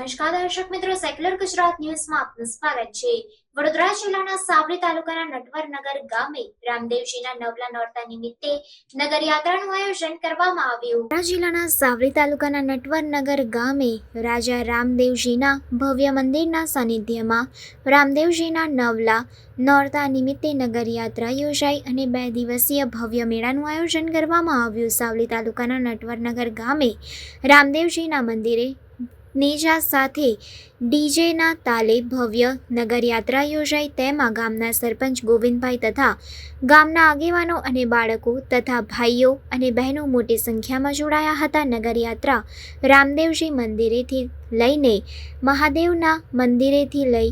નમસ્કાર દર્શક મિત્રો, સેક્યુલર ગુજરાત ન્યૂઝમાં આપનું સ્વાગત છે। વડોદરા જિલ્લાના સાવલી તાલુકાના નટવરનગર ગામે રામદેવજીના નવલા નોરતા નિમિત્તે નગરયાત્રાનું આયોજન કરવામાં આવ્યું। વડોદરા જિલ્લાના સાવલી તાલુકાના નટવરનગર ગામે રાજા રામદેવજીના ભવ્ય મંદિરના સાનિધ્યમાં રામદેવજીના નવલા નોરતા નિમિત્તે નગરયાત્રા યોજાઈ અને 2 દિવસીય ભવ્ય મેળાનું આયોજન કરવામાં આવ્યું। સાવલી તાલુકાના નટવરનગર ગામે રામદેવજીના મંદિરે નેજા સાથે ડીજેના તાલે ભવ્ય નગરયાત્રા યોજાઈ। તેમાં ગામના સરપંચ ગોવિંદભાઈ તથા ગામના આગેવાનો અને બાળકો તથા ભાઈઓ અને બહેનો મોટી સંખ્યામાં જોડાયા હતા। નગરયાત્રા રામદેવજી મંદિરેથી લઈને મહાદેવના મંદિરેથી લઈ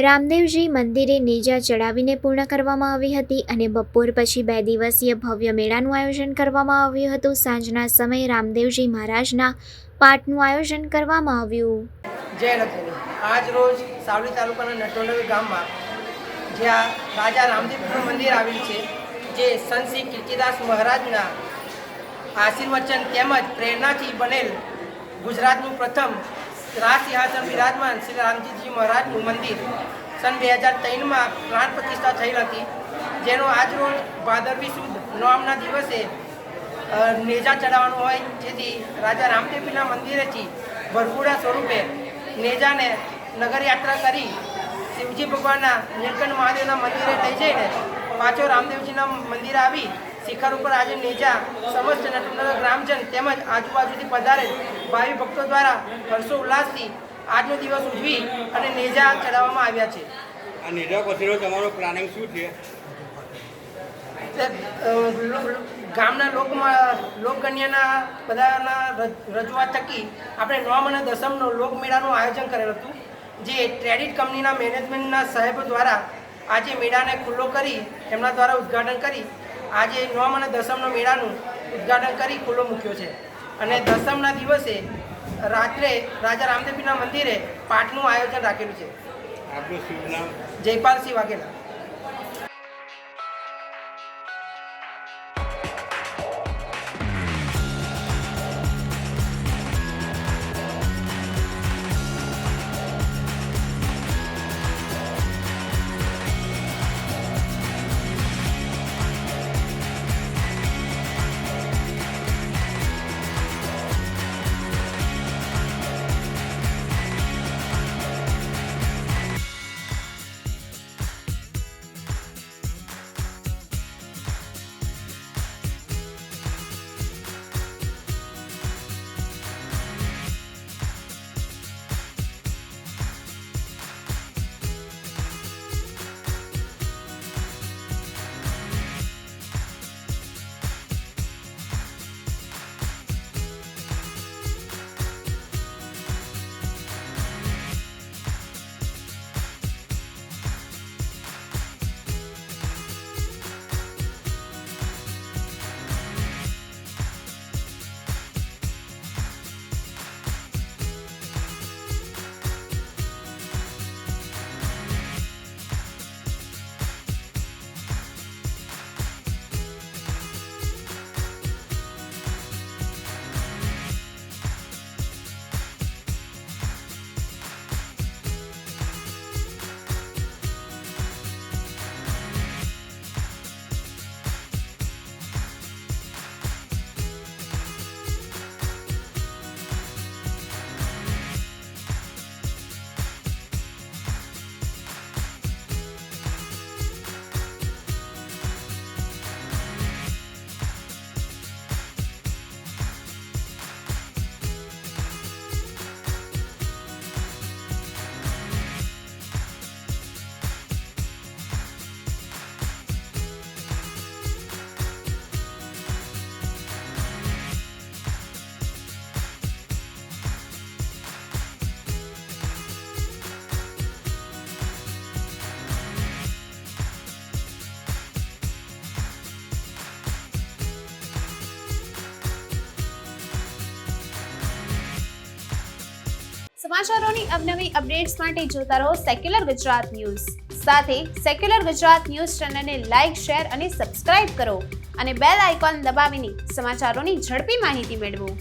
રામદેવજી મંદિરે નેજા ચડાવીને પૂર્ણ કરવામાં આવી હતી અને બપોર પછી 2 દિવસીય ભવ્ય મેળાનું આયોજન કરવામાં આવ્યું હતું। સાંજના સમયે રામદેવજી મહારાજના પાઠનું આયોજન કરવામાં આવ્યું। જય રઘુવીર। આજ રોજ સાવલી તાલુકાના નટવરનગર ગામમાં જ્યાં રાજા રામદેવજીનું મંદિર આવેલું છે, જે સંત શ્રી કીર્તિદાસ મહારાજના આશીર્વચન તેમજ પ્રેરણાથી બનેલ ગુજરાતનું પ્રથમ રાજ સિંહાસન બિરાજમાન શ્રી રામજીજી મહારાજનું મંદિર સન 2003માં પ્રાણ પ્રતિષ્ઠા થયેલ હતી, જેનો આજ રોજ ભાદરવી સુદ નોમના દિવસે નેજા ચડાવવાનું હોય, જેથી રાજા રામદેવજીના મંદિરેથી ભરપૂરા સ્વરૂપે નેજાને નગરયાત્રા કરી શિવજી ભગવાનના નીલકંઠ મહાદેવના મંદિરે લઈ જઈને પાછો રામદેવજીના મંદિરે આવી શિખર ઉપર આજે નેજા સમસ્ત નટવરનગર ગ્રામજન તેમજ આજુબાજુથી પધારેલ ભાવિ ભક્તો દ્વારા હર્ષો ઉલ્લાસથી આજનો દિવસ ઉજવી અને નેજા ચડાવવામાં આવ્યા છે। આ નેજા પછીનો તમારો પ્લાનિંગ શું છે? ગામના લોકગણ્યના બધાના રજૂઆત થકી આપણે નોમ અને દસમનો લોકમેળાનું આયોજન કરેલ હતું, જે ટ્રેડિટ કંપનીના મેનેજમેન્ટના સાહેબો દ્વારા આજે મેળાને ખુલ્લો કરી એમના દ્વારા ઉદ્ઘાટન કરી આજે નોમ અને દસમનો મેળાનું ઉદ્ઘાટન કરી ખુલ્લો મૂક્યો છે। અને દસમના દિવસે રાત્રે રાજા રામદેવજીના મંદિરે પાઠનું આયોજન રાખેલું છે। આપનું શુભ નામ? જયપાલસિંહ વાઘેલા। સમાચારોની અવનવી અપડેટ્સ માટે જોતા રહો સેક્યુલર ગુજરાત ન્યૂઝ। સાથે સેક્યુલર ગુજરાત ન્યૂઝ ચેનલને લાઇક, શેર અને સબસ્ક્રાઇબ કરો અને બેલ આઇકોન દબાવીને સમાચારોની ઝડપી માહિતી મેળવો।